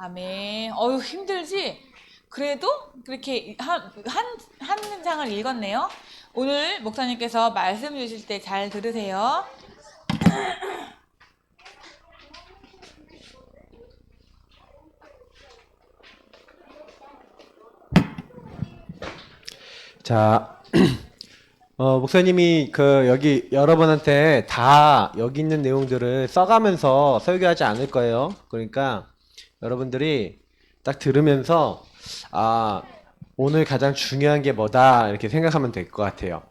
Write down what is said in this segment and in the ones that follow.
아멘. 어휴, 힘들지? 그래도 그렇게 한 문장을 읽었네요. 오늘 목사님께서 말씀 주실 때 잘 들으세요. 자, 목사님이 여기 여러분한테 다 여기 있는 내용들을 써가면서 설교하지 않을 거예요. 그러니까 여러분들이 딱 들으면서 오늘 가장 중요한 게 뭐다 이렇게 생각하면 될 것 같아요.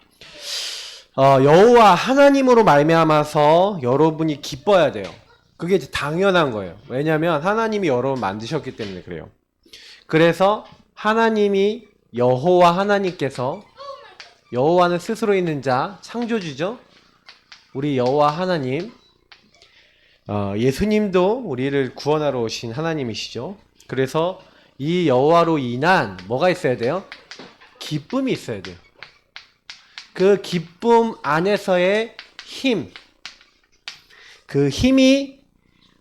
여호와 하나님으로 말미암아서 여러분이 기뻐야 돼요. 그게 이제 당연한 거예요. 왜냐하면 하나님이 여러분 만드셨기 때문에 그래요. 그래서 하나님이 여호와 하나님께서 여호와는 스스로 있는 자 창조주죠. 우리 여호와 하나님 예수님도 우리를 구원하러 오신 하나님이시죠. 그래서 이 여호와로 인한 뭐가 있어야 돼요? 기쁨이 있어야 돼요. 그 기쁨 안에서의 힘, 그 힘이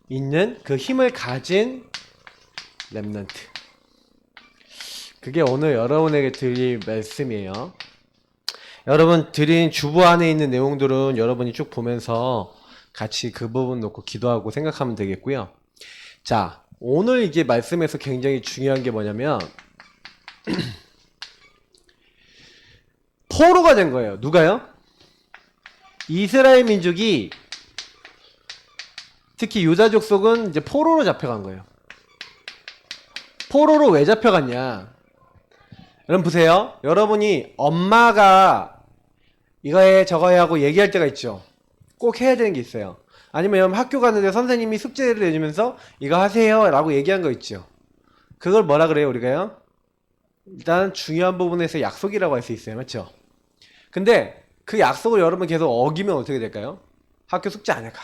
있는 그 힘을 가진 렘넌트. 그게 오늘 여러분에게 드릴 말씀이에요. 여러분 드린 주보 안에 있는 내용들은 여러분이 쭉 보면서 같이 그 부분 놓고 기도하고 생각하면 되겠고요. 자, 오늘 이게 말씀에서 굉장히 중요한 게 뭐냐면 포로가 된 거예요. 누가요? 이스라엘 민족이 특히 유다 족속은 이제 포로로 잡혀간 거예요. 포로로 왜 잡혀갔냐? 여러분 보세요. 여러분이 엄마가 이거해 저거해 하고 얘기할 때가 있죠. 꼭 해야 되는 게 있어요. 아니면 여러분 학교 갔는데 선생님이 숙제를 내주면서 이거 하세요 라고 얘기한 거 있죠. 그걸 뭐라 그래요 우리가요? 일단 중요한 부분에서 약속이라고 할 수 있어요. 맞죠? 근데 그 약속을 여러분 계속 어기면 어떻게 될까요? 학교 숙제 안 해가.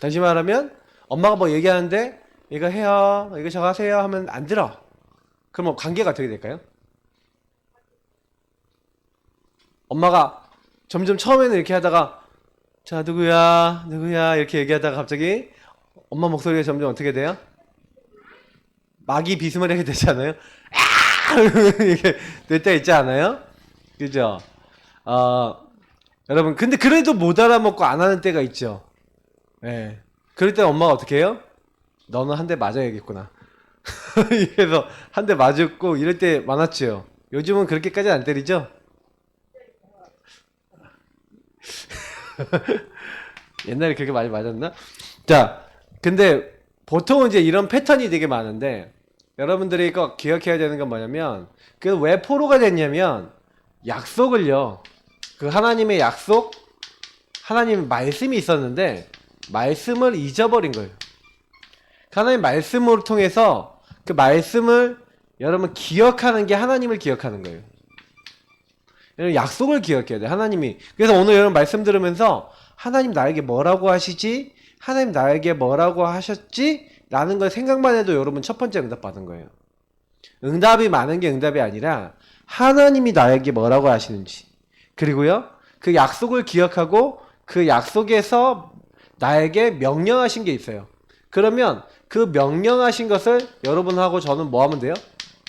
다시 말하면 엄마가 뭐 얘기하는데 이거 해요 이거 저거 하세요 하면 안 들어. 그럼 관계가 어떻게 될까요? 엄마가 점점 처음에는 이렇게 하다가 자 누구야 이렇게 얘기하다가 갑자기 엄마 목소리가 점점 어떻게 돼요? 막이 비스무리하게 되지 않아요? 이렇게 될 때 있지 않아요? 그죠? 여러분 근데 그래도 못 알아먹고 안 하는 때가 있죠. 예. 그럴 때 엄마가 어떻게 해요? 너는 한 대 맞아야겠구나. 그래서 한 대 맞았고 이럴 때 많았죠. 요즘은 그렇게까지 안 때리죠? 옛날에 그렇게 많이 맞았나? 자, 근데 보통은 이제 이런 패턴이 되게 많은데 여러분들이 꼭 기억해야 되는 건 뭐냐면 그래서 왜 포로가 됐냐면 약속을요. 그 하나님의 약속, 하나님의 말씀이 있었는데 말씀을 잊어버린 거예요. 하나님의 말씀을 통해서 그 말씀을 여러분 기억하는 게 하나님을 기억하는 거예요. 여러분 약속을 기억해야 돼요. 하나님이. 그래서 오늘 여러분 말씀 들으면서 하나님 나에게 뭐라고 하시지? 하나님 나에게 뭐라고 하셨지? 라는 걸 생각만 해도 여러분 첫 번째 응답 받은 거예요. 응답이 많은 게 응답이 아니라 하나님이 나에게 뭐라고 하시는지 그리고요 그 약속을 기억하고 그 약속에서 나에게 명령하신 게 있어요. 그러면 그 명령하신 것을 여러분하고 저는 뭐 하면 돼요?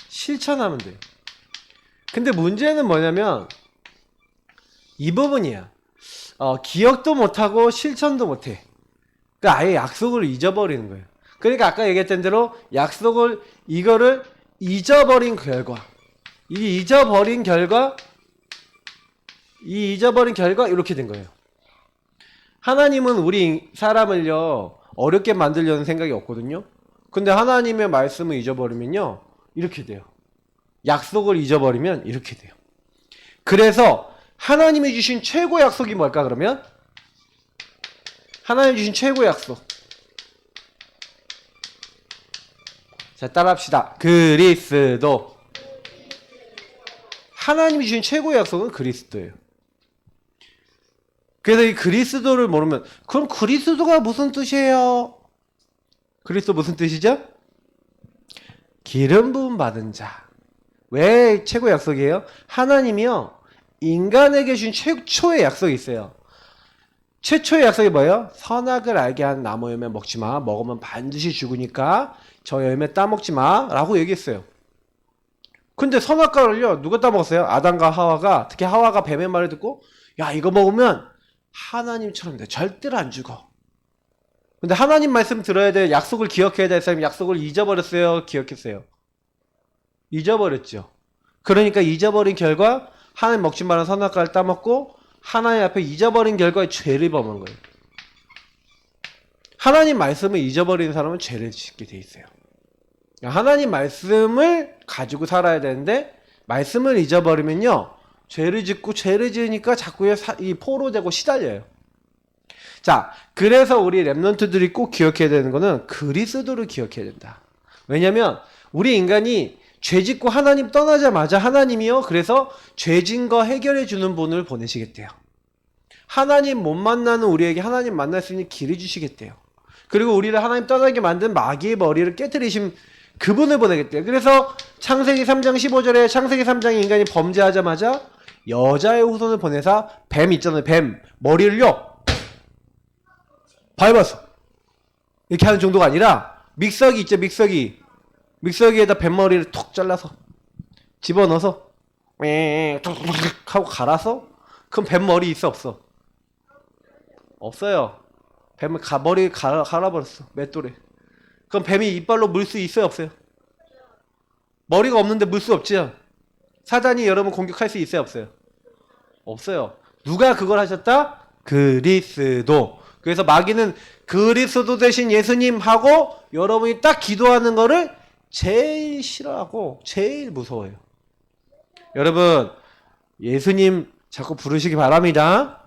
실천하면 돼요. 근데 문제는 뭐냐면 이 부분이야. 기억도 못하고 실천도 못해. 그러니까 아예 약속을 잊어버리는 거예요. 그러니까 아까 얘기했던 대로 약속을 이거를 잊어버린 결과 이 잊어버린 결과 이렇게 된 거예요. 하나님은 우리 사람을요 어렵게 만들려는 생각이 없거든요. 근데 하나님의 말씀을 잊어버리면요 이렇게 돼요. 약속을 잊어버리면 이렇게 돼요. 그래서 하나님이 주신 최고 약속이 뭘까 그러면? 하나님이 주신 최고 약속. 자 따라합시다. 그리스도. 하나님이 주신 최고의 약속은 그리스도예요. 그래서 이 그리스도를 모르면 그럼 그리스도가 무슨 뜻이에요? 그리스도 무슨 뜻이죠? 기름 부음 받은 자. 왜 최고의 약속이에요? 하나님이요 인간에게 주신 최초의 약속이 있어요. 최초의 약속이 뭐예요? 선악을 알게 한 나무 열매 먹지 마. 먹으면 반드시 죽으니까 저 열매 따먹지 마. 라고 얘기했어요. 근데 선악과를요, 누가 따먹었어요? 아담과 하와가, 특히 하와가 뱀의 말을 듣고, 야, 이거 먹으면 하나님처럼 돼. 절대로 안 죽어. 근데 하나님 말씀 들어야 돼. 약속을 기억해야 될 사람이 약속을 잊어버렸어요? 기억했어요? 잊어버렸죠. 그러니까 잊어버린 결과 하나님 먹지 말라는 선악과를 따먹고 하나님 앞에 잊어버린 결과에 죄를 범한 거예요. 하나님 말씀을 잊어버리는 사람은 죄를 짓게 돼 있어요. 하나님 말씀을 가지고 살아야 되는데 말씀을 잊어버리면요, 죄를 짓고 죄를 지으니까 자꾸 이 포로되고 시달려요. 자, 그래서 우리 랩런트들이 꼭 기억해야 되는 거는 그리스도를 기억해야 된다. 왜냐면 우리 인간이 죄 짓고 하나님 떠나자마자 하나님이요, 그래서 죄 진 거 해결해 주는 분을 보내시겠대요. 하나님 못 만나는 우리에게 하나님 만날 수 있는 길을 주시겠대요. 그리고 우리를 하나님 떠나게 만든 마귀의 머리를 깨트리신 그분을 보내겠대요. 그래서 창세기 3장 15절에 창세기 3장에 인간이 범죄하자마자 여자의 후손을 보내사 뱀 있잖아요. 뱀 머리를요 밟았어. 이렇게 하는 정도가 아니라 믹서기 있죠. 믹서기에다 뱀 머리를 톡 잘라서 집어넣어서 툭 하고 갈아서, 그럼 뱀 머리 있어 없어? 없어요. 뱀을 머리 갈아버렸어. 맷돌에. 그럼 뱀이 이빨로 물 수 있어요 없어요? 머리가 없는데 물 수 없죠. 사단이 여러분 공격할 수 있어요 없어요? 없어요. 누가 그걸 하셨다? 그리스도. 그래서 마귀는 그리스도 대신 예수님 하고 여러분이 딱 기도하는 거를 제일 싫어하고 제일 무서워해요. 여러분, 예수님 자꾸 부르시기 바랍니다.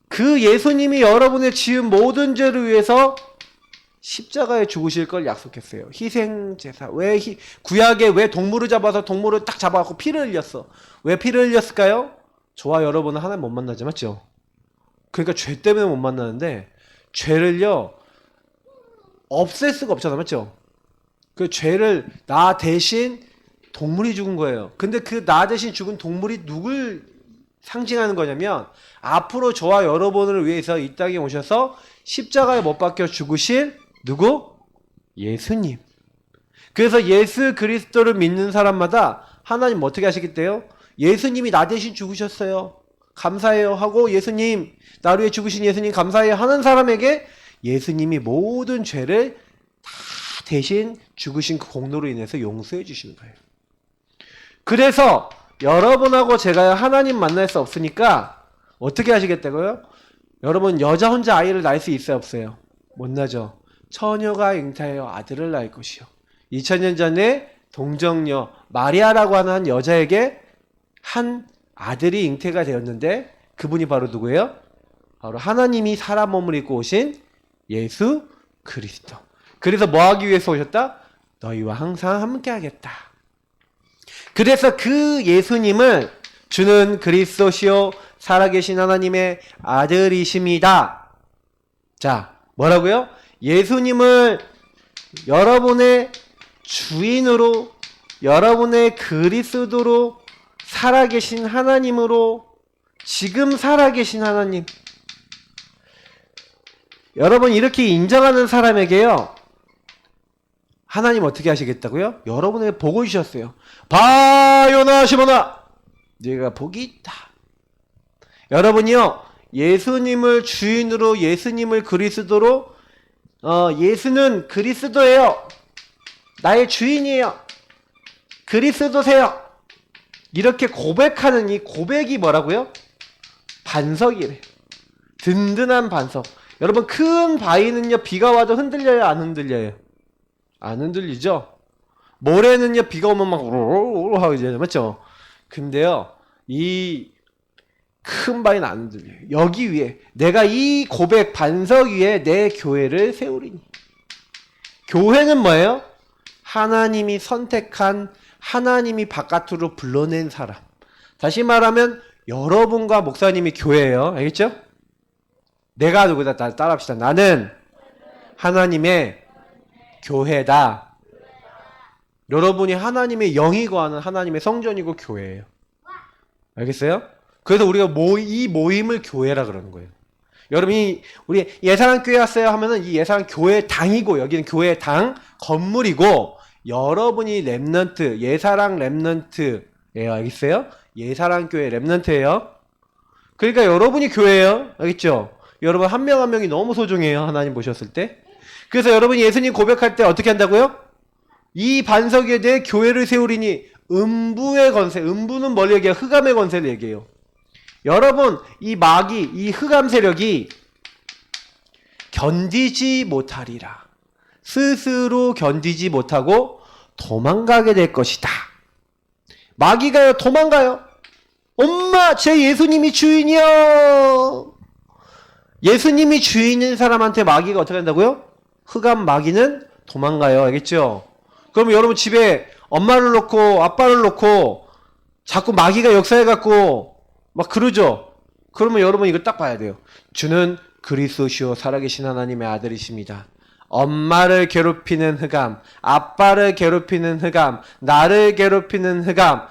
그 예수님이 여러분의 지은 모든 죄를 위해서 십자가에 죽으실 걸 약속했어요. 희생제사. 구약에 왜 동물을 잡아서 동물을 딱 잡아갖고 피를 흘렸어? 왜 피를 흘렸을까요? 저와 여러분은 하나님 못 만나지, 맞죠? 그러니까 죄 때문에 못 만나는데, 죄를요 없앨 수가 없잖아, 맞죠? 그 죄를 나 대신 동물이 죽은 거예요. 근데 그 나 대신 죽은 동물이 누굴 상징하는 거냐면, 앞으로 저와 여러분을 위해서 이 땅에 오셔서 십자가에 못 박혀 죽으실 누구? 예수님. 그래서 예수 그리스도를 믿는 사람마다 하나님 어떻게 하시겠대요? 예수님이 나 대신 죽으셨어요. 감사해요 하고, 예수님, 나를 위해 죽으신 예수님 감사해요 하는 사람에게 예수님이 모든 죄를 다 대신 죽으신 그 공로로 인해서 용서해 주시는 거예요. 그래서 여러분하고 제가 하나님 만날 수 없으니까 어떻게 하시겠다고요? 여러분, 여자 혼자 아이를 낳을 수 있어요 없어요? 못 나죠. 처녀가 잉태하여 아들을 낳을 것이요. 2000년 전에 동정녀 마리아라고 하는 한 여자에게 한 아들이 잉태가 되었는데, 그분이 바로 누구예요? 바로 하나님이 사람 몸을 입고 오신 예수 그리스도. 그래서 뭐 하기 위해서 오셨다? 너희와 항상 함께 하겠다. 그래서 그 예수님을 주는 그리스도시요 살아계신 하나님의 아들이십니다. 자, 뭐라고요? 예수님을 여러분의 주인으로, 여러분의 그리스도로, 살아계신 하나님으로, 지금 살아계신 하나님, 여러분 이렇게 인정하는 사람에게요 하나님 어떻게 하시겠다고요? 여러분에게 복을 주셨어요. 바요나 시모나, 네가 복이 있다. 여러분이요 예수님을 주인으로, 예수님을 그리스도로, 예수는 그리스도예요, 나의 주인이에요, 그리스도세요, 이렇게 고백하는 이 고백이 뭐라고요? 반석이래. 든든한 반석. 여러분, 큰 바위는요 비가 와도 흔들려요 안 흔들려요? 안 흔들리죠? 모래는요 비가 오면 막 우르르 하고 이제, 맞죠? 근데요 이 큰 바위는 안 흔들려요. 여기 위에 내가 이 고백 반석 위에 내 교회를 세우리니. 교회는 뭐예요? 하나님이 선택한, 하나님이 바깥으로 불러낸 사람. 다시 말하면 여러분과 목사님이 교회예요. 알겠죠? 내가 누구다? 따라합시다. 나는 하나님의 교회다. 여러분이 하나님의 영이 거하는 하나님의 성전이고 교회예요. 알겠어요? 그래서 우리가 이 모임을 교회라 그러는 거예요. 여러분이 우리 예사랑 교회 왔어요 하면은 이 예사랑 교회 당이고 여기는 교회 당 건물이고 여러분이 렘넌트 예사랑 렘넌트예요. 알겠어요? 예사랑 교회 렘넌트예요. 그러니까 여러분이 교회예요. 알겠죠? 여러분 한 명 한 명이 너무 소중해요. 하나님 보셨을 때. 그래서 여러분이 예수님 고백할 때 어떻게 한다고요? 이 반석 위에 교회를 세우리니 음부의 권세, 음부는 뭘 얘기해요? 흑암의 권세를 얘기해요. 여러분 이 마귀, 이 흑암 세력이 견디지 못하리라. 스스로 견디지 못하고 도망가게 될 것이다. 마귀가요 도망가요. 엄마 제 예수님이 주인이요. 예수님이 주인인 사람한테 마귀가 어떻게 한다고요? 흑암 마귀는 도망가요. 알겠죠? 그럼 여러분 집에 엄마를 놓고 아빠를 놓고 자꾸 마귀가 역사해갖고 막 그러죠? 그러면 여러분 이거 딱 봐야 돼요. 주는 그리스도시요 살아계신 하나님의 아들이십니다. 엄마를 괴롭히는 흑암, 아빠를 괴롭히는 흑암, 나를 괴롭히는 흑암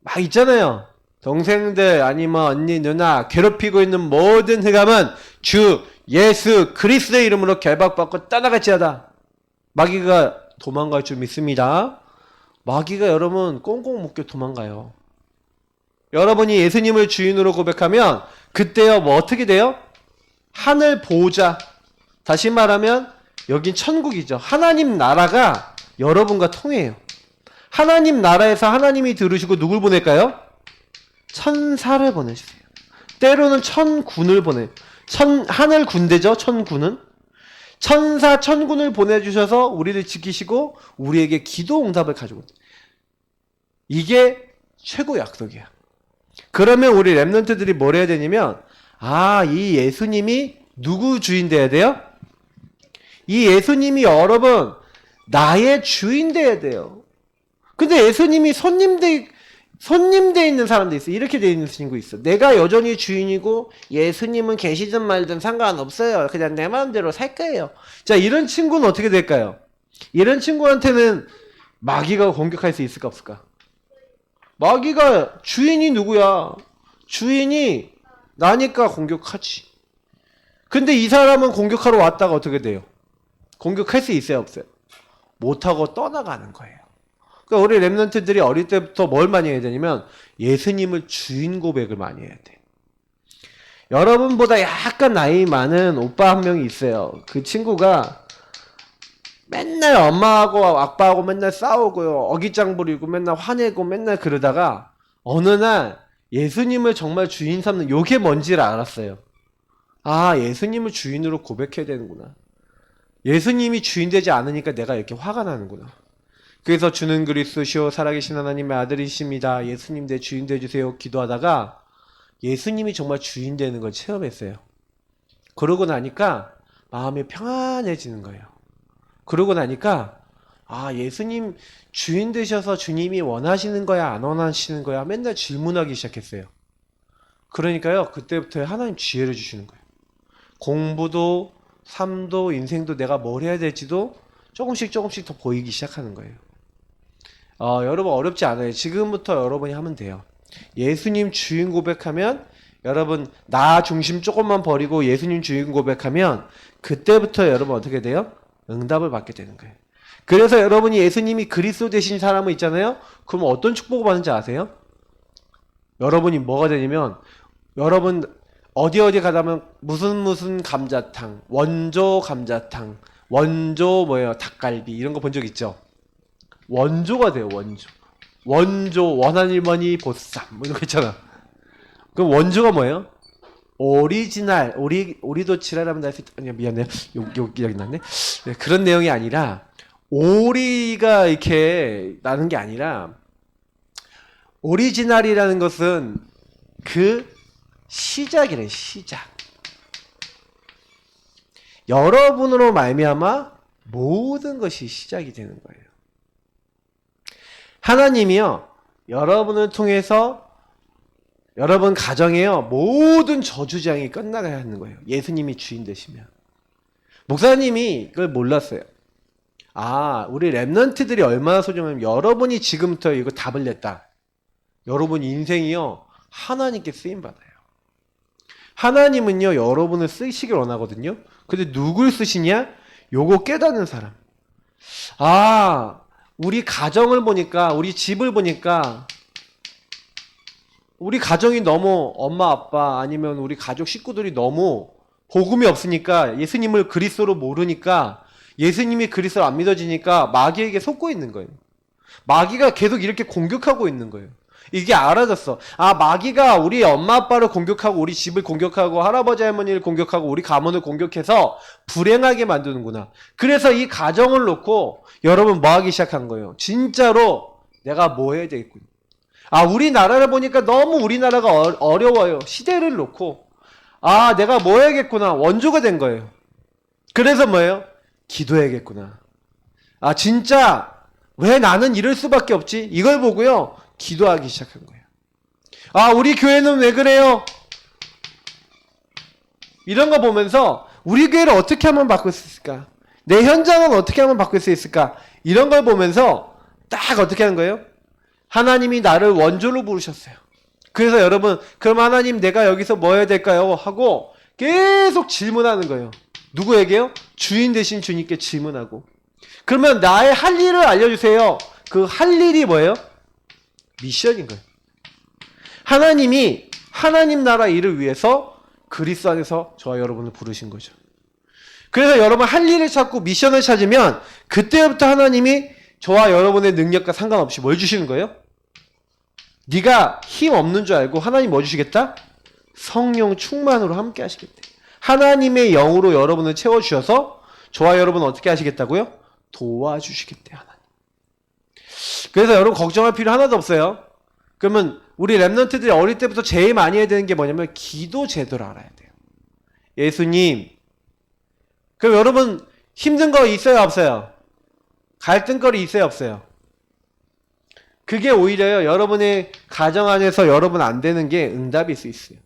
막 있잖아요. 동생들 아니면 언니 누나 괴롭히고 있는 모든 흑암은 주 예수 그리스도의 이름으로 결박받고 떠나갈지어다. 마귀가 도망갈 줄 믿습니다. 마귀가 여러분 꽁꽁 묶여 도망가요. 여러분이 예수님을 주인으로 고백하면 그때요 뭐 어떻게 돼요? 하늘 보호자, 다시 말하면 여긴 천국이죠. 하나님 나라가 여러분과 통해요. 하나님 나라에서 하나님이 들으시고 누굴 보낼까요? 천사를 보내주세요. 때로는 천군을 보내요. 하늘 군대죠. 천군은 천사 천군을 보내주셔서 우리를 지키시고 우리에게 기도 응답을 가지고 이게 최고 약속이야. 그러면 우리 렘넌트들이 뭘 해야 되냐면 이 예수님이 누구 주인 돼야 돼요? 이 예수님이 여러분 나의 주인 돼야 돼요. 근데 예수님이 손님 돼 있는 사람도 있어. 이렇게 돼 있는 친구 있어. 내가 여전히 주인이고 예수님은 계시든 말든 상관없어요. 그냥 내 마음대로 살 거예요. 자, 이런 친구는 어떻게 될까요? 이런 친구한테는 마귀가 공격할 수 있을까 없을까? 마귀가 주인이 누구야? 주인이 나니까 공격하지. 근데 이 사람은 공격하러 왔다가 어떻게 돼요? 공격할 수 있어요 없어요? 못하고 떠나가는 거예요. 그러니까 우리 렘넌트들이 어릴 때부터 뭘 많이 해야 되냐면 예수님을 주인 고백을 많이 해야 돼. 여러분보다 약간 나이 많은 오빠 한 명이 있어요. 그 친구가 맨날 엄마하고 아빠하고 맨날 싸우고요. 어깃장 부리고 맨날 화내고 맨날 그러다가 어느 날 예수님을 정말 주인 삼는 요게 뭔지를 알았어요. 예수님을 주인으로 고백해야 되는구나. 예수님이 주인 되지 않으니까 내가 이렇게 화가 나는구나. 그래서 주는 그리스도시요 살아계신 하나님의 아들이십니다. 예수님 내 주인 되주세요. 기도하다가 예수님이 정말 주인 되는 걸 체험했어요. 그러고 나니까 마음이 평안해지는 거예요. 그러고 나니까 예수님 주인 되셔서 주님이 원하시는 거야 안 원하시는 거야 맨날 질문하기 시작했어요. 그러니까요 그때부터 하나님 지혜를 주시는 거예요. 공부도 삶도 인생도 내가 뭘 해야 될지도 조금씩 더 보이기 시작하는 거예요. 여러분 어렵지 않아요. 지금부터 여러분이 하면 돼요. 예수님 주인 고백하면 여러분 나 중심 조금만 버리고 예수님 주인 고백하면 그때부터 여러분 어떻게 돼요? 응답을 받게 되는 거예요. 그래서 여러분이 예수님이 그리스도 되신 사람은 있잖아요. 그럼 어떤 축복을 받는지 아세요? 여러분이 뭐가 되냐면 여러분 어디 가다면 무슨 감자탕, 원조 감자탕, 원조 닭갈비 이런 거 본 적 있죠? 원조가 돼요. 원조 원한일머니 보쌈 뭐 이런 거 있잖아. 그럼 원조가 뭐예요? 오리지널 오리도 지랄하면 날 수 있다. 아니야 미안해요. 여기 났네. 네, 그런 내용이 아니라 오리가 이렇게 나는 게 아니라 오리지널이라는 것은 그 시작이래. 시작. 여러분으로 말미암아 모든 것이 시작이 되는 거예요. 하나님이요 여러분을 통해서 여러분 가정에요 모든 저주장이 끝나가야 하는 거예요. 예수님이 주인 되시면. 목사님이 그걸 몰랐어요. 우리 렘넌트들이 얼마나 소중하면 여러분이 지금부터 이거 답을 냈다. 여러분 인생이요 하나님께 쓰임 받아요. 하나님은요, 여러분을 쓰시길 원하거든요. 근데 누굴 쓰시냐? 요거 깨닫는 사람. 아, 우리 가정을 보니까, 우리 집을 보니까, 우리 가정이 너무 엄마, 아빠, 아니면 우리 가족 식구들이 너무 복음이 없으니까, 예수님을 그리스도로 모르니까, 예수님이 그리스도를 안 믿어지니까 마귀에게 속고 있는 거예요. 마귀가 계속 이렇게 공격하고 있는 거예요. 이게 알아졌어. 아, 마귀가 우리 엄마 아빠를 공격하고 우리 집을 공격하고 할아버지 할머니를 공격하고 우리 가문을 공격해서 불행하게 만드는구나. 그래서 이 가정을 놓고 여러분 뭐 하기 시작한 거예요. 진짜로 내가 뭐 해야 되겠군. 아, 우리나라를 보니까 너무 우리나라가 어려워요. 시대를 놓고 아, 내가 뭐 해야겠구나. 원조가 된 거예요. 그래서 뭐예요? 기도해야겠구나. 아, 진짜 왜 나는 이럴 수밖에 없지? 이걸 보고요. 기도하기 시작한 거예요. 아, 우리 교회는 왜 그래요? 이런 거 보면서 우리 교회를 어떻게 하면 바꿀 수 있을까? 내 현장은 어떻게 하면 바꿀 수 있을까? 이런 걸 보면서 딱 어떻게 하는 거예요? 하나님이 나를 원조로 부르셨어요. 그래서 여러분, 그럼 하나님 내가 여기서 뭐 해야 될까요? 하고 계속 질문하는 거예요. 누구에게요? 주인 되신 주님께 질문하고. 그러면 나의 할 일을 알려주세요. 그 할 일이 뭐예요? 미션인 거예요. 하나님이 하나님 나라 일을 위해서 그리스도 안에서 저와 여러분을 부르신 거죠. 그래서 여러분 할 일을 찾고 미션을 찾으면 그때부터 하나님이 저와 여러분의 능력과 상관없이 뭘 주시는 거예요? 네가 힘 없는 줄 알고 하나님 뭐 주시겠다? 성령 충만으로 함께 하시겠대. 하나님의 영으로 여러분을 채워주셔서 저와 여러분 어떻게 하시겠다고요? 도와주시겠대, 하나님. 그래서 여러분 걱정할 필요 하나도 없어요. 그러면 우리 랩런트들이 어릴 때부터 제일 많이 해야 되는 게 뭐냐면 기도 제도를 알아야 돼요. 예수님. 그럼 여러분 힘든 거 있어요, 없어요? 갈등거리 있어요, 없어요? 그게 오히려요, 여러분의 가정 안에서 여러분 안 되는 게 응답일 수 있어요.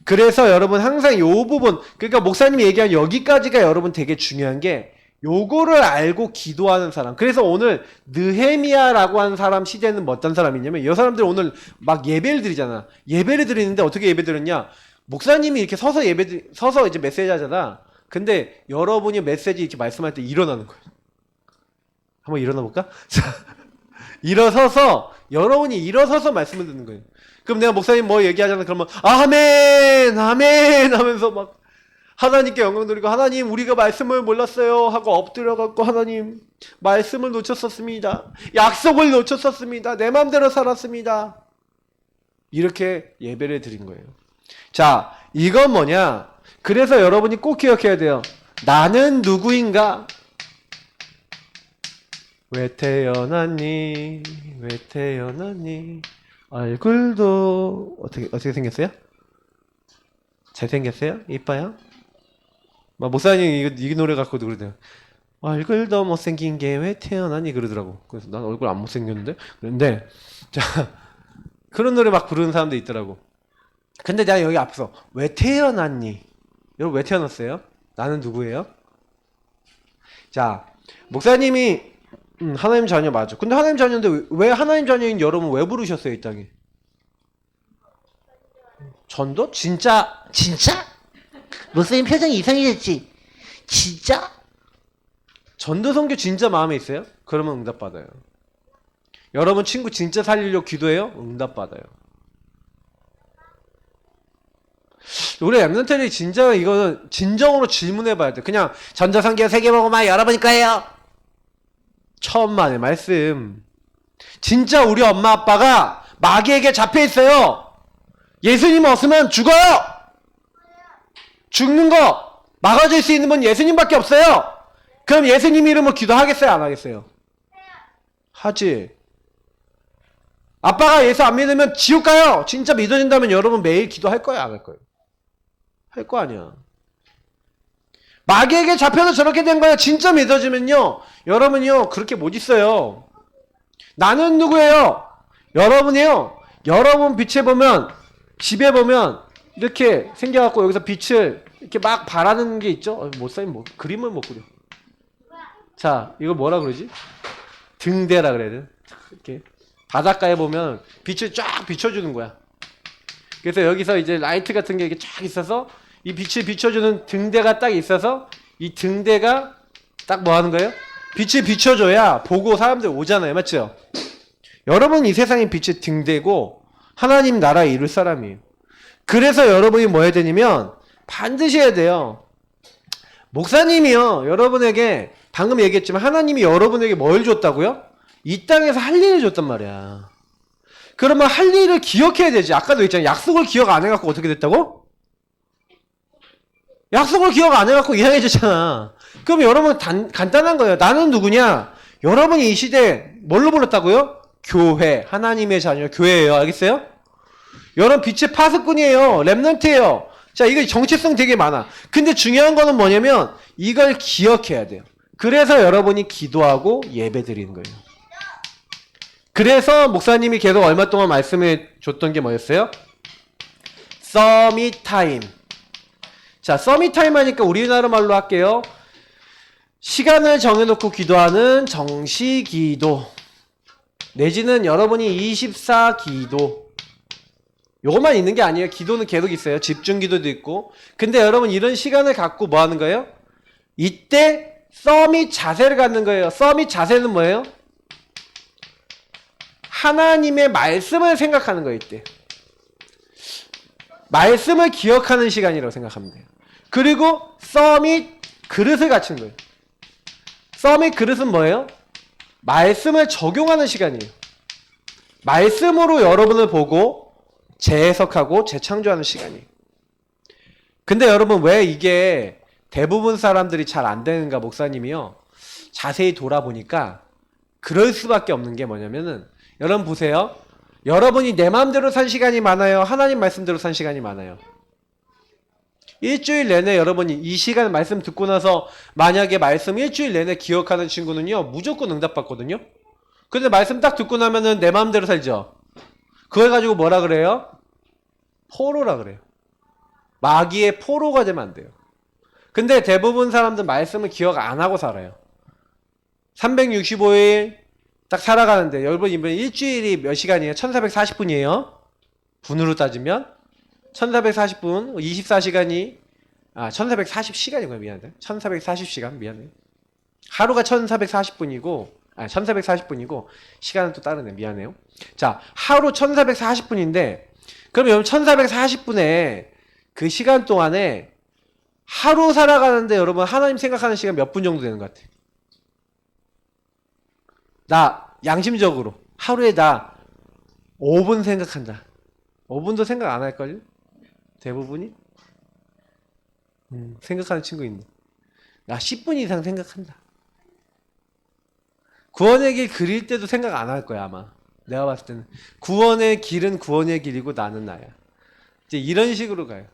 그래서 여러분 항상 요 부분, 그러니까 목사님이 얘기한 여기까지가 여러분 되게 중요한 게 요거를 알고 기도하는 사람. 그래서 오늘 느헤미야라고 하는 사람 시대는 어떤 사람이냐면 이 사람들 오늘 막 예배를 드리잖아. 예배를 드리는데 어떻게 예배 드렸냐? 목사님이 이렇게 서서 이제 메시지 하잖아. 근데 여러분이 메시지 이렇게 말씀할 때 일어나는 거예요. 한번 일어나 볼까? 일어서서 여러분이 일어서서 말씀을 듣는 거예요. 그럼 내가 목사님 뭐 얘기하잖아. 그러면 아멘 아멘 하면서 막 하나님께 영광 돌리고 하나님 우리가 말씀을 몰랐어요 하고 엎드려갖고 하나님 말씀을 놓쳤었습니다. 약속을 놓쳤었습니다. 내 마음대로 살았습니다. 이렇게 예배를 드린 거예요. 자, 이건 뭐냐? 그래서 여러분이 꼭 기억해야 돼요. 나는 누구인가? 왜 태어났니? 왜 태어났니? 얼굴도 어떻게 생겼어요? 잘생겼어요? 이뻐요? 목사님 이 노래 갖고도 그러대요. 얼굴도 못생긴 게 왜 태어나니 그러더라고. 그래서 난 얼굴 안 못생겼는데? 그런데 자 그런 노래 막 부르는 사람도 있더라고. 근데 내가 여기 앞서 왜 태어났니? 여러분 왜 태어났어요? 나는 누구예요? 자, 목사님이 하나님 자녀 맞아. 근데 하나님 자녀인데 왜 하나님 자녀인 여러분 왜 부르셨어요 이 땅에? 전도? 진짜? 목사님 표정이 이상해졌지? 진짜? 전도 선교 진짜 마음에 있어요? 그러면 응답받아요. 여러분 친구 진짜 살리려고 기도해요? 응답받아요. 우리 랩런트들이 진짜 이거는 진정으로 질문해봐야 돼. 그냥 전도선교 세계복음화 여러분이 거예요. 천만의 말씀. 진짜 우리 엄마 아빠가 마귀에게 잡혀있어요. 예수님 없으면 죽어요. 죽는 거 막아줄 수 있는 분 예수님밖에 없어요. 그럼 예수님 이름으로 기도하겠어요? 안 하겠어요? 하지. 아빠가 예수 안 믿으면 지옥 가요. 진짜 믿어진다면 여러분 매일 기도할 거예요? 안 할 거예요? 할 거 아니야. 마귀에게 잡혀서 저렇게 된 거예요. 진짜 믿어지면요 여러분이요 그렇게 못 있어요. 나는 누구예요? 여러분이요. 여러분 빛에 보면 집에 보면 이렇게 생겨갖고 여기서 빛을 이렇게 막 바라는 게 있죠? 목사님 뭐 그림을 못 그려. 자, 이거 뭐라 그러지? 등대라 그래야 돼. 이렇게 바닷가에 보면 빛을 쫙 비춰주는 거야. 그래서 여기서 이제 라이트 같은 게 이렇게 쫙 있어서 이 빛을 비춰주는 등대가 딱 있어서 이 등대가 딱 뭐 하는 거예요? 빛을 비춰줘야 보고 사람들 오잖아요. 맞죠? 여러분 이 세상의 빛의 등대고 하나님 나라에 이룰 사람이에요. 그래서 여러분이 뭐 해야 되냐면 반드시 해야 돼요. 목사님이요. 여러분에게 방금 얘기했지만 하나님이 여러분에게 뭘 줬다고요? 이 땅에서 할 일을 줬단 말이야. 그러면 할 일을 기억해야 되지. 아까도 했잖아요. 약속을 기억 안 해갖고 어떻게 됐다고? 약속을 기억 안 해갖고 이상해졌잖아. 그럼 여러분 간단한 거예요. 나는 누구냐? 여러분이 이 시대에 뭘로 불렀다고요? 교회. 하나님의 자녀. 교회예요. 알겠어요? 여러분 빛의 파수꾼이에요. 렘넌트예요. 자, 이거 정체성 되게 많아. 근데 중요한 거는 뭐냐면 이걸 기억해야 돼요. 그래서 여러분이 기도하고 예배 드리는 거예요. 그래서 목사님이 계속 얼마 동안 말씀해 줬던 게 뭐였어요? 서밋 타임. 자, 서밋 타임 하니까 우리나라 말로 할게요. 시간을 정해놓고 기도하는 정시 기도. 내지는 여러분이 24 기도. 요것만 있는 게 아니에요. 기도는 계속 있어요. 집중 기도도 있고. 근데 여러분 이런 시간을 갖고 뭐 하는 거예요? 이때 서밋 자세를 갖는 거예요. 서밋 자세는 뭐예요? 하나님의 말씀을 생각하는 거예요. 이때. 말씀을 기억하는 시간이라고 생각하면 돼요. 그리고 서밋 그릇을 갖추는 거예요. 서밋 그릇은 뭐예요? 말씀을 적용하는 시간이에요. 말씀으로 여러분을 보고 재해석하고 재창조하는 시간이에요. 근데 여러분 왜 이게 대부분 사람들이 잘 안 되는가 목사님이요. 자세히 돌아보니까 그럴 수밖에 없는 게 뭐냐면은 여러분 보세요. 여러분이 내 마음대로 산 시간이 많아요? 하나님 말씀대로 산 시간이 많아요? 일주일 내내 여러분이 이 시간 말씀 듣고 나서 만약에 말씀 일주일 내내 기억하는 친구는요. 무조건 응답받거든요. 근데 말씀 딱 듣고 나면은 내 마음대로 살죠. 그걸 가지고 뭐라 그래요? 포로라 그래요. 마귀의 포로가 되면 안 돼요. 근데 대부분 사람들 말씀을 기억 안 하고 살아요. 365일 딱 살아가는데 여러분 이번 일주일이 몇 시간이에요? 1440분이에요. 분으로 따지면 1440분 24시간이 1440시간이고요. 미안해. 1440시간 미안해. 하루가 1440분이고 1440분이고 시간은 또 다르네. 미안해요. 자, 하루 1440분인데 그럼 여러분 1440분에 그 시간 동안에 하루 살아가는데 여러분 하나님 생각하는 시간 몇 분 정도 되는 것 같아요? 나 양심적으로 하루에 나 5분 생각한다. 5분도 생각 안 할걸요? 대부분이? 생각하는 친구 있네. 나 10분 이상 생각한다. 구원의 길 그릴 때도 생각 안 할 거야 아마. 내가 봤을 때는 구원의 길은 구원의 길이고 나는 나야. 이제 이런 식으로 가요.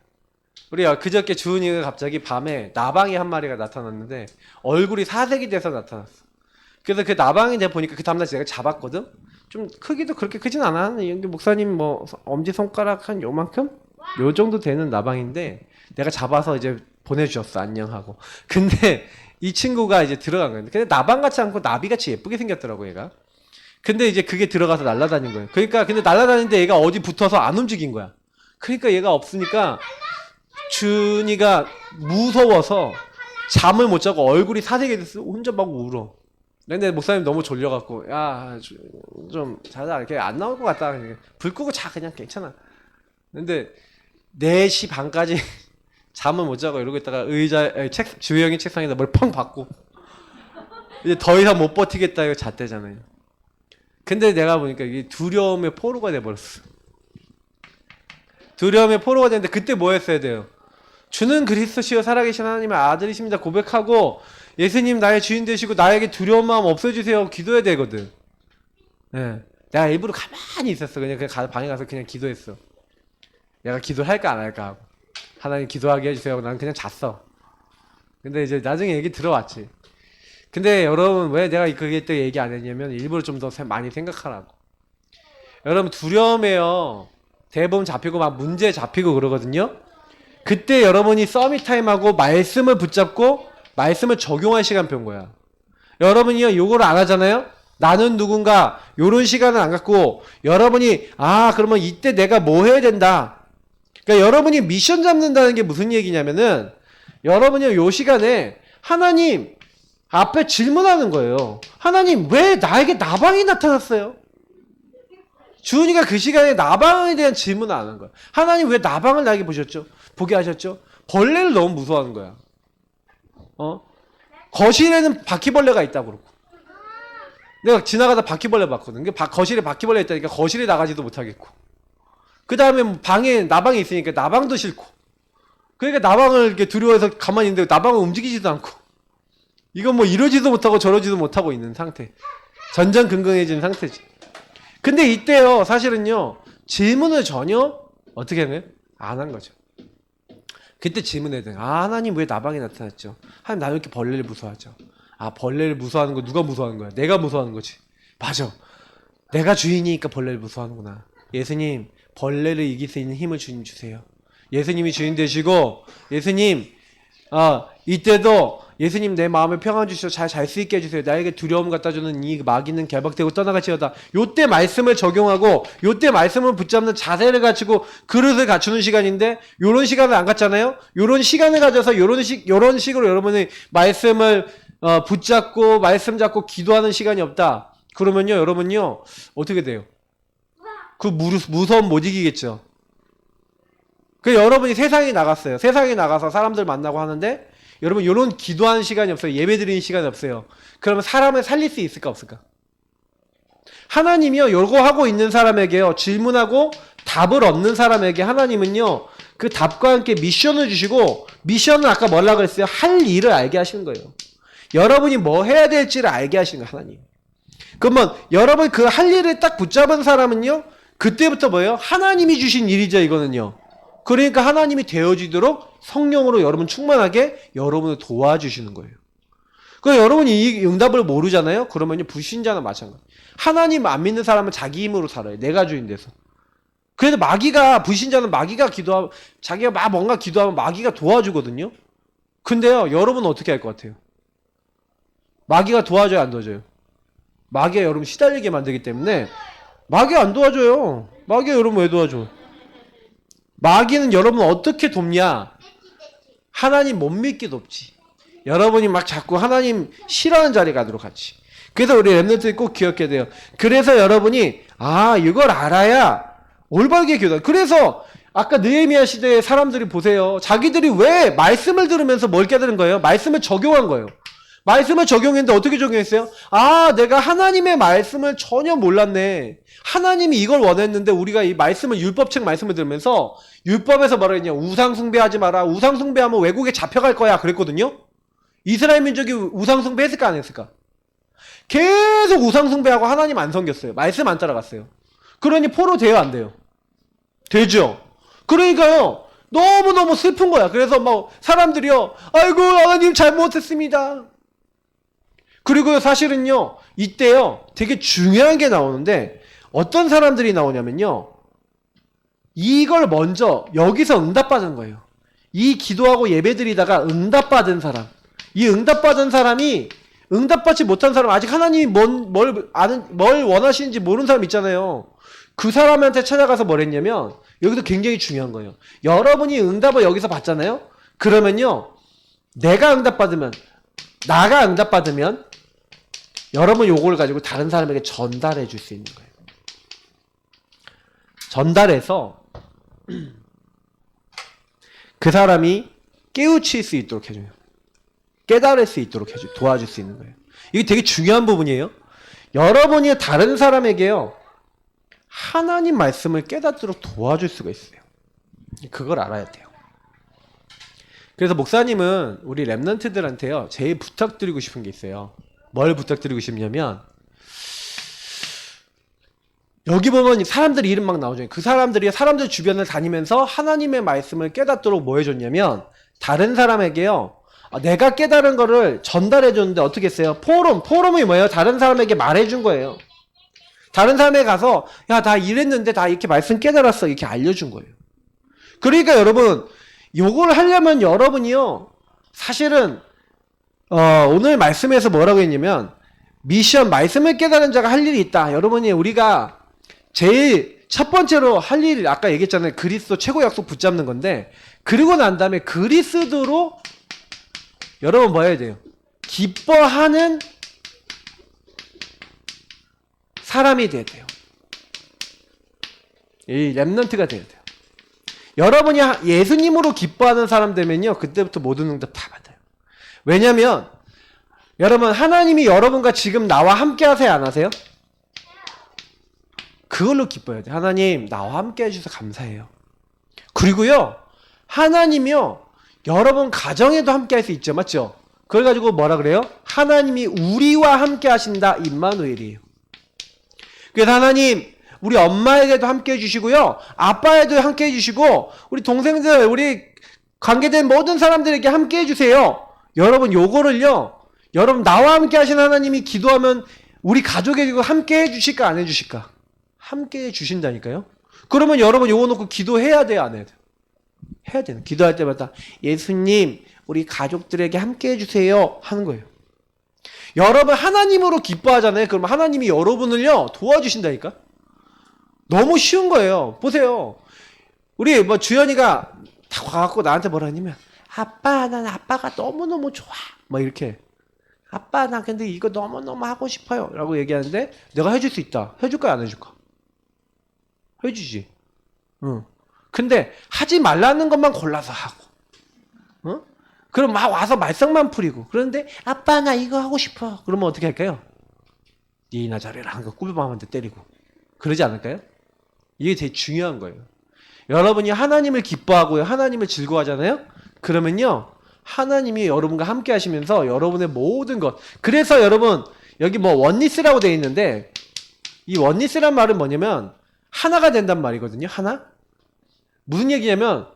우리 그저께 주은이가 갑자기 밤에 나방이 한 마리가 나타났는데 얼굴이 사색이 돼서 나타났어. 그래서 그 나방이 내가 보니까 그 다음날 내가 잡았거든? 좀 크기도 그렇게 크진 않아. 목사님 뭐 엄지손가락 한 요만큼? 요 정도 되는 나방인데 내가 잡아서 이제 보내주셨어. 안녕하고. 근데 이 친구가 이제 들어간 거예요. 근데 나방같이 않고 나비같이 예쁘게 생겼더라고 얘가. 근데 이제 그게 들어가서 날아다닌 거예요. 그러니까 근데 날아다니는데 얘가 어디 붙어서 안 움직인 거야. 그러니까 얘가 없으니까 준이가 무서워서 잠을 못 자고 얼굴이 사색이 됐어. 혼자 막 울어. 근데 목사님 너무 졸려갖고 야 좀 자자 이렇게 안 나올 것 같다. 불 끄고 자 그냥 괜찮아. 근데 4시 반까지 잠을 못 자고 이러고 있다가 주영이 책상에다 뭘 펑 받고 이제 더 이상 못 버티겠다 이거 잤대잖아요. 근데 내가 보니까 이게 두려움의 포로가 돼버렸어. 두려움의 포로가 됐는데 그때 뭐 했어야 돼요? 주는 그리스도시요 살아계신 하나님의 아들이십니다 고백하고 예수님 나의 주인 되시고 나에게 두려운 마음 없애주세요 기도해야 되거든. 네. 내가 일부러 가만히 있었어. 그냥 방에 가서 그냥 기도했어. 내가 기도할까 안 할까 하고 하나님 기도하게 해주세요 하고 나는 그냥 잤어. 근데 이제 나중에 얘기 들어왔지. 근데 여러분 왜 내가 그게 또 얘기 안 했냐면 일부러 좀 더 많이 생각하라고. 여러분 두려움에요 대부분 잡히고 막 문제 잡히고 그러거든요. 그때 여러분이 서밋 타임하고 말씀을 붙잡고 말씀을 적용할 시간표인 거야. 여러분이요 요거를 안 하잖아요. 나는 누군가 요런 시간을 안 갖고 여러분이 그러면 이때 내가 뭐 해야 된다. 그러니까 여러분이 미션 잡는다는 게 무슨 얘기냐면은 여러분이 요 시간에 하나님 앞에 질문하는 거예요. 하나님 왜 나에게 나방이 나타났어요? 주은이가 그 시간에 나방에 대한 질문을 안 한 거야. 하나님 왜 나방을 나에게 보게 하셨죠? 벌레를 너무 무서워하는 거야. 거실에는 바퀴벌레가 있다고 그러고. 내가 지나가다 바퀴벌레 봤거든. 거실에 바퀴벌레 있다니까 거실에 나가지도 못하겠고. 그 다음에 방에 나방이 있으니까 나방도 싫고. 그러니까 나방을 이렇게 두려워해서 가만히 있는데 나방은 움직이지도 않고. 이건 뭐 이러지도 못하고 저러지도 못하고 있는 상태. 전전긍긍해진 상태지. 근데 이때요, 사실은요, 질문을 전혀 어떻게 하나요? 안 한 거죠. 그때 질문해야 돼요. 아, 하나님 왜 나방이 나타났죠? 하나님 나 왜 이렇게 벌레를 무서워하죠? 아, 벌레를 무서워하는 거 누가 무서워하는 거야? 내가 무서워하는 거지. 맞아. 내가 주인이니까 벌레를 무서워하는구나. 예수님, 벌레를 이길 수 있는 힘을 주님 주세요. 예수님이 주인 되시고, 예수님, 이때도 예수님 내 마음에 평안 주시고 잘 수 있게 해주세요. 나에게 두려움 갖다 주는 이 마귀는 결박되고 떠나갈지어다. 요때 말씀을 적용하고 요때 말씀을 붙잡는 자세를 갖추고 그릇을 갖추는 시간인데 요런 시간을 안 갖잖아요. 요런 시간을 가져서 요런 식으로 여러분이 말씀을 붙잡고 말씀 잡고 기도하는 시간이 없다. 그러면요 여러분요 어떻게 돼요? 그 무서움 못 이기겠죠. 그 여러분이 세상에 나갔어요. 세상에 나가서 사람들 만나고 하는데 여러분 이런 기도하는 시간이 없어요. 예배 드리는 시간이 없어요. 그러면 사람을 살릴 수 있을까 없을까? 하나님이요 요거 하고 있는 사람에게요 질문하고 답을 얻는 사람에게 하나님은요 그 답과 함께 미션을 주시고 미션은 아까 뭐라 그랬어요? 할 일을 알게 하시는 거예요. 여러분이 뭐 해야 될지를 알게 하시는 거예요. 하나님. 그러면 여러분 그 할 일을 딱 붙잡은 사람은요 그때부터 뭐예요? 하나님이 주신 일이죠 이거는요. 그러니까 하나님이 되어지도록 성령으로 여러분 충만하게 여러분을 도와주시는 거예요. 그러니까 여러분이 이 응답을 모르잖아요? 그러면요, 불신자는 마찬가지. 하나님 안 믿는 사람은 자기 힘으로 살아요. 내가 주인 돼서. 그래서 불신자는 마귀가 기도하면, 자기가 막 뭔가 기도하면 마귀가 도와주거든요? 근데요, 여러분은 어떻게 할 것 같아요? 마귀가 도와줘요, 안 도와줘요? 마귀가 여러분 시달리게 만들기 때문에 마귀가 안 도와줘요. 마귀가 여러분 왜 도와줘? 마귀는 여러분 어떻게 돕냐? 하나님 못 믿게 돕지. 여러분이 막 자꾸 하나님 싫어하는 자리에 가도록 하지. 그래서 우리 랩런트들이 꼭 기억해야 돼요. 그래서 여러분이 이걸 알아야 올바르게 기도해. 그래서 아까 느헤미야 시대의 사람들이 보세요. 자기들이 왜 말씀을 들으면서 뭘 깨달은 거예요? 말씀을 적용한 거예요. 말씀을 적용했는데 어떻게 적용했어요? 내가 하나님의 말씀을 전혀 몰랐네. 하나님이 이걸 원했는데 우리가 이 말씀을 율법책 말씀을 들으면서 율법에서 뭐라 했냐? 우상 숭배하지 마라. 우상 숭배하면 외국에 잡혀갈 거야. 그랬거든요. 이스라엘 민족이 우상 숭배했을까 안 했을까? 계속 우상 숭배하고 하나님 안 섬겼어요. 말씀 안 따라갔어요. 그러니 포로 돼요 안 돼요? 되죠. 그러니까요. 너무너무 슬픈 거야. 그래서 막 사람들이요. 아이고 하나님 잘못했습니다. 그리고 사실은요. 이때요. 되게 중요한 게 나오는데 어떤 사람들이 나오냐면요. 이걸 먼저 여기서 응답받은 거예요. 이 기도하고 예배드리다가 응답받은 사람. 이 응답받은 사람이 응답받지 못한 사람 아직 하나님이 뭘 원하시는지 모르는 사람 있잖아요. 그 사람한테 찾아가서 뭘 했냐면 여기서 굉장히 중요한 거예요. 여러분이 응답을 여기서 받잖아요. 그러면요. 나가 응답받으면 여러분 요걸 가지고 다른 사람에게 전달해 줄 수 있는 거예요. 전달해서 그 사람이 깨우칠 수 있도록 해줘요. 깨달을 수 있도록 도와줄 수 있는 거예요. 이게 되게 중요한 부분이에요. 여러분이 다른 사람에게요. 하나님 말씀을 깨닫도록 도와줄 수가 있어요. 그걸 알아야 돼요. 그래서 목사님은 우리 랩런트들한테요. 제일 부탁드리고 싶은 게 있어요. 뭘 부탁드리고 싶냐면 여기 보면 사람들 이름 막 나오죠. 그 사람들이 사람들 주변을 다니면서 하나님의 말씀을 깨닫도록 뭐 해줬냐면 다른 사람에게요. 내가 깨달은 거를 전달해 줬는데 어떻게 했어요? 포럼이 뭐예요? 다른 사람에게 말해준 거예요. 다른 사람에 가서 나 이랬는데 다 이렇게 말씀 깨달았어. 이렇게 알려준 거예요. 그러니까 여러분 요걸 하려면 여러분이요. 사실은 오늘 말씀에서 뭐라고 했냐면 미션 말씀을 깨달은 자가 할 일이 있다. 여러분이 우리가 제일 첫 번째로 할 일이 아까 얘기했잖아요. 그리스도 최고 약속 붙잡는 건데 그리고 난 다음에 그리스도로 여러분 뭐 해야 돼요? 기뻐하는 사람이 돼야 돼요. 이 렘넌트가 돼야 돼요. 여러분이 예수님으로 기뻐하는 사람 되면요. 그때부터 모든 응답 다 받아요. 왜냐면 여러분 하나님이 여러분과 지금 나와 함께 하세요? 안 하세요? 그걸로 기뻐해야 돼요. 하나님 나와 함께 해주셔서 감사해요. 그리고요. 하나님이요. 여러분 가정에도 함께 할 수 있죠. 맞죠? 그걸 가지고 뭐라 그래요? 하나님이 우리와 함께 하신다. 임마누엘이에요. 그래서 하나님 우리 엄마에게도 함께 해주시고요. 아빠에도 함께 해주시고 우리 동생들 우리 관계된 모든 사람들에게 함께 해주세요. 여러분 요거를요. 여러분 나와 함께 하신 하나님이 기도하면 우리 가족에게 함께 해주실까 안 해주실까? 함께 해주신다니까요. 그러면 여러분 요거 놓고 기도해야 돼요 안 해야 돼요? 해야 돼요. 기도할 때마다 예수님 우리 가족들에게 함께 해주세요 하는 거예요. 여러분 하나님으로 기뻐하잖아요. 그러면 하나님이 여러분을요 도와주신다니까. 너무 쉬운 거예요. 보세요. 우리 뭐 주연이가 다 와갖고 나한테 뭐라 하냐면 아빠 난 아빠가 너무너무 좋아 막 이렇게 아빠 나 근데 이거 너무너무 하고 싶어요 라고 얘기하는데 내가 해줄 수 있다. 해줄까 안 해줄까? 해주지. 응. 근데 하지 말라는 것만 골라서 하고 응? 그럼 막 와서 말썽만 부리고 그런데 아빠 나 이거 하고 싶어 그러면 어떻게 할까요? 니나 잘해라 한 거 꿀밤한테 때리고 그러지 않을까요? 이게 되게 중요한 거예요. 여러분이 하나님을 기뻐하고요. 하나님을 즐거워하잖아요. 그러면요. 하나님이 여러분과 함께 하시면서 여러분의 모든 것. 그래서 여러분 여기 뭐 원리스라고 되어 있는데 이 원리스란 말은 뭐냐면 하나가 된단 말이거든요. 하나. 무슨 얘기냐면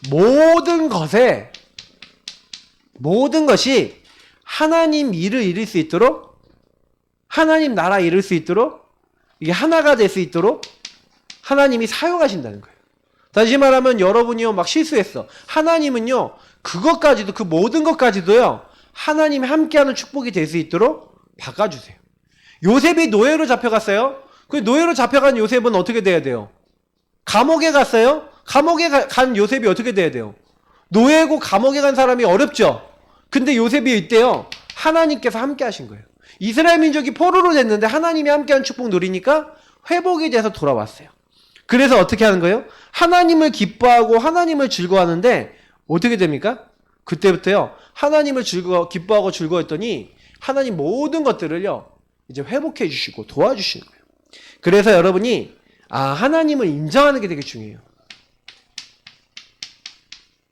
모든 것이 하나님 일을 이룰 수 있도록 하나님 나라 이룰 수 있도록 이게 하나가 될 수 있도록 하나님이 사용하신다는 거예요. 다시 말하면 여러분이요 막 실수했어. 하나님은요 그것까지도 그 모든 것까지도요 하나님이 함께하는 축복이 될 수 있도록 바꿔주세요. 요셉이 노예로 잡혀갔어요. 그 노예로 잡혀간 요셉은 어떻게 돼야 돼요? 감옥에 갔어요. 감옥에 간 요셉이 어떻게 돼야 돼요? 노예고 감옥에 간 사람이 어렵죠. 근데 요셉이 이때요 하나님께서 함께 하신 거예요. 이스라엘 민족이 포로로 됐는데 하나님이 함께하는 축복 누리니까 회복이 돼서 돌아왔어요. 그래서 어떻게 하는 거예요? 하나님을 기뻐하고 하나님을 즐거워하는데 어떻게 됩니까? 그때부터요 하나님을 기뻐하고 즐거워했더니 하나님 모든 것들을요 이제 회복해 주시고 도와주시는 거예요. 그래서 여러분이 하나님을 인정하는 게 되게 중요해요.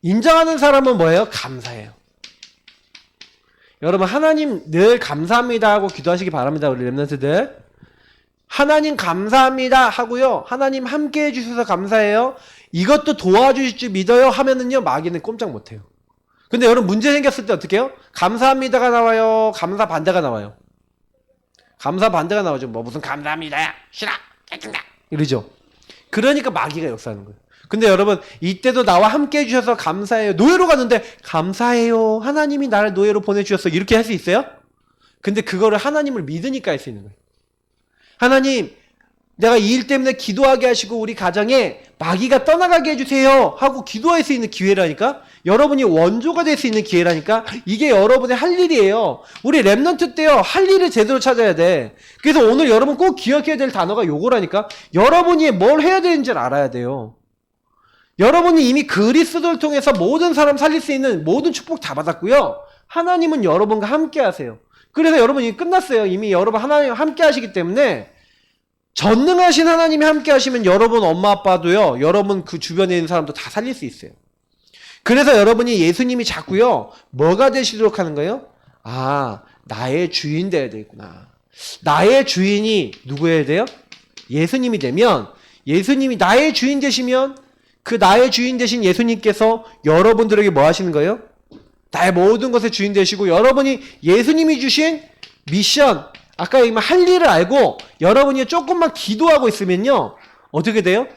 인정하는 사람은 뭐예요? 감사해요. 여러분 하나님 늘 감사합니다 하고 기도하시기 바랍니다. 우리 렘넌트들 하나님 감사합니다 하고요 하나님 함께 해주셔서 감사해요 이것도 도와주실 줄 믿어요 하면은요 마귀는 꼼짝 못해요. 근데 여러분 문제 생겼을 때 어떻게 해요? 감사합니다가 나와요 감사 반대가 나와요. 감사 반대가 나오죠. 뭐 무슨 감사합니다야 싫어 깨끗다 이러죠. 그러니까 마귀가 역사하는 거예요. 근데 여러분 이때도 나와 함께 해주셔서 감사해요. 노예로 갔는데 감사해요 하나님이 나를 노예로 보내주셨어 이렇게 할 수 있어요? 근데 그거를 하나님을 믿으니까 할 수 있는 거예요. 하나님 내가 이 일 때문에 기도하게 하시고 우리 가정에 마귀가 떠나가게 해주세요 하고 기도할 수 있는 기회라니까. 여러분이 원조가 될 수 있는 기회라니까. 이게 여러분의 할 일이에요. 우리 렘넌트 때요 할 일을 제대로 찾아야 돼. 그래서 오늘 여러분 꼭 기억해야 될 단어가 요거라니까. 여러분이 뭘 해야 되는지를 알아야 돼요. 여러분이 이미 그리스도를 통해서 모든 사람 살릴 수 있는 모든 축복 다 받았고요 하나님은 여러분과 함께 하세요. 그래서 여러분이 끝났어요. 이미 여러분 하나님 함께 하시기 때문에 전능하신 하나님이 함께 하시면 여러분 엄마 아빠도요 여러분 그 주변에 있는 사람도 다 살릴 수 있어요. 그래서 여러분이 예수님이 자꾸요 뭐가 되시도록 하는 거예요? 나의 주인 돼야 되겠구나. 나의 주인이 누구여야 돼요? 예수님이 되면 예수님이 나의 주인 되시면 그 나의 주인 되신 예수님께서 여러분들에게 뭐 하시는 거예요? 나의 모든 것의 주인 되시고 여러분이 예수님이 주신 미션 아까 얘기한 할 일을 알고 여러분이 조금만 기도하고 있으면요 어떻게 돼요?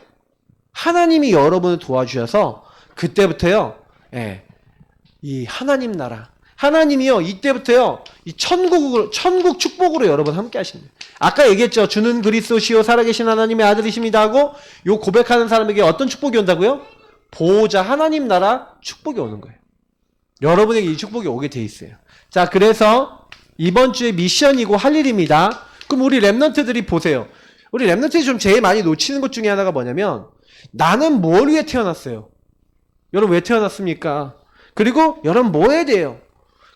하나님이 여러분을 도와주셔서 그때부터요 이 하나님 나라 하나님이요 이때부터요 이 천국 축복으로 여러분 함께 하시는 거예요. 아까 얘기했죠. 주는 그리스도시요 살아계신 하나님의 아들이십니다 하고 요 고백하는 사람에게 어떤 축복이 온다고요? 보호자 하나님 나라 축복이 오는 거예요. 여러분에게 이 축복이 오게 돼 있어요. 자, 그래서 이번 주에 미션이고 할 일입니다. 그럼 우리 랩런트들이 보세요. 우리 랩런트들이 좀 제일 많이 놓치는 것 중에 하나가 뭐냐면 나는 뭘 위해 태어났어요? 여러분 왜 태어났습니까? 그리고 여러분 뭐 해야 돼요?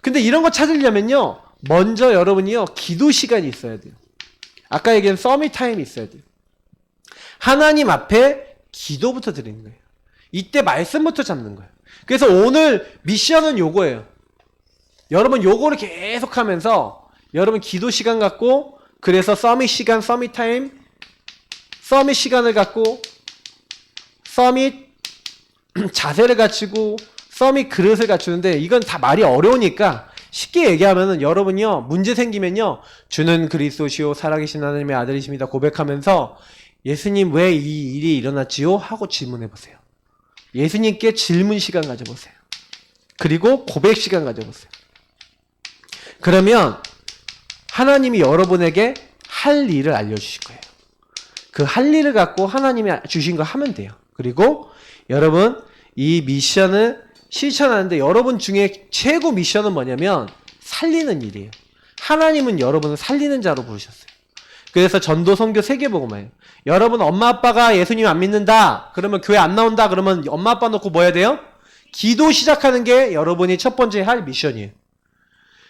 근데 이런 거 찾으려면요 먼저 여러분이요 기도 시간이 있어야 돼요. 아까 얘기한 서밋 타임이 있어야 돼요. 하나님 앞에 기도부터 드리는 거예요. 이때 말씀부터 잡는 거예요. 그래서 오늘 미션은 요거예요. 여러분 요거를 계속 하면서 여러분 기도 시간 갖고 그래서 서밋 시간, 서밋 타임, 서밋 시간을 갖고 서밋 자세를 갖추고 서밋 그릇을 갖추는데 이건 다 말이 어려우니까 쉽게 얘기하면은 여러분이요 문제 생기면요 주는 그리스도시요 살아계신 하나님의 아들이십니다 고백하면서 예수님 왜 이 일이 일어났지요? 하고 질문해 보세요. 예수님께 질문 시간 가져보세요. 그리고 고백 시간 가져보세요. 그러면 하나님이 여러분에게 할 일을 알려주실 거예요. 그 할 일을 갖고 하나님이 주신 거 하면 돼요. 그리고 여러분 이 미션을 실천하는데 여러분 중에 최고 미션은 뭐냐면 살리는 일이에요. 하나님은 여러분을 살리는 자로 부르셨어요. 그래서 전도 선교 세계복음화예요. 여러분 엄마 아빠가 예수님 안 믿는다 그러면 교회 안 나온다 그러면 엄마 아빠 놓고 뭐 해야 돼요? 기도 시작하는 게 여러분이 첫 번째 할 미션이에요.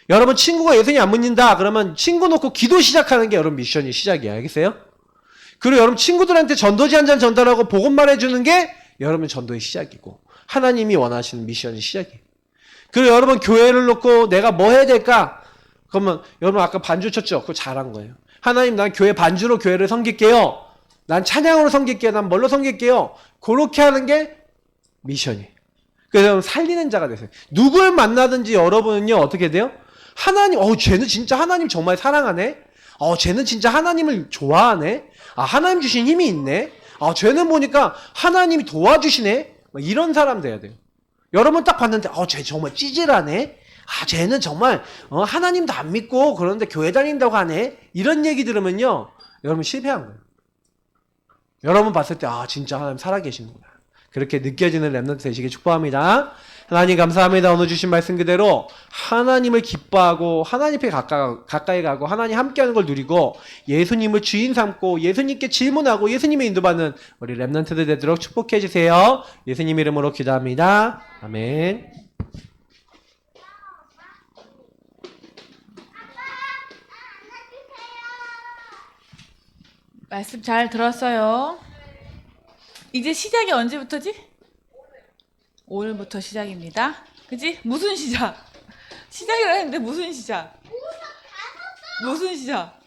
여러분 친구가 예수님 안 믿는다 그러면 친구 놓고 기도 시작하는 게 여러분 미션이 시작이에요. 알겠어요? 그리고 여러분 친구들한테 전도지 한 잔 전달하고 복음 말해주는 게 여러분 전도의 시작이고 하나님이 원하시는 미션의 시작이에요. 그리고 여러분 교회를 놓고 내가 뭐 해야 될까? 그러면 여러분 아까 반주 쳤죠? 그거 잘한 거예요. 하나님 난 교회 반주로 교회를 섬길게요. 난 찬양으로 섬길게요. 난 뭘로 섬길게요. 그렇게 하는 게 미션이에요. 그래서 여러분 살리는 자가 되세요. 누굴 만나든지 여러분은요 어떻게 돼요? 하나님, 쟤는 진짜 하나님 정말 사랑하네. 쟤는 진짜 하나님을 좋아하네. 하나님 주신 힘이 있네. 쟤는 보니까 하나님이 도와주시네. 이런 사람 돼야 돼요. 여러분 딱 봤는데 쟤 정말 찌질하네. 쟤는 정말 하나님도 안 믿고 그런데 교회 다닌다고 하네. 이런 얘기 들으면요 여러분 실패한 거예요. 여러분 봤을 때 진짜 하나님 살아계시는구나. 그렇게 느껴지는 랩런트 되시길 축복합니다. 하나님 감사합니다. 오늘 주신 말씀 그대로 하나님을 기뻐하고 하나님 앞에 가까이 가고 하나님 함께하는 걸 누리고 예수님을 주인 삼고 예수님께 질문하고 예수님의 인도받는 우리 랩런트들 되도록 축복해 주세요. 예수님 이름으로 기도합니다. 아멘. 말씀 잘 들었어요. 이제 시작이 언제부터지? 오늘부터 시작입니다. 그치? 무슨 시작? 시작이라 했는데 무슨 시작? 무슨 시작?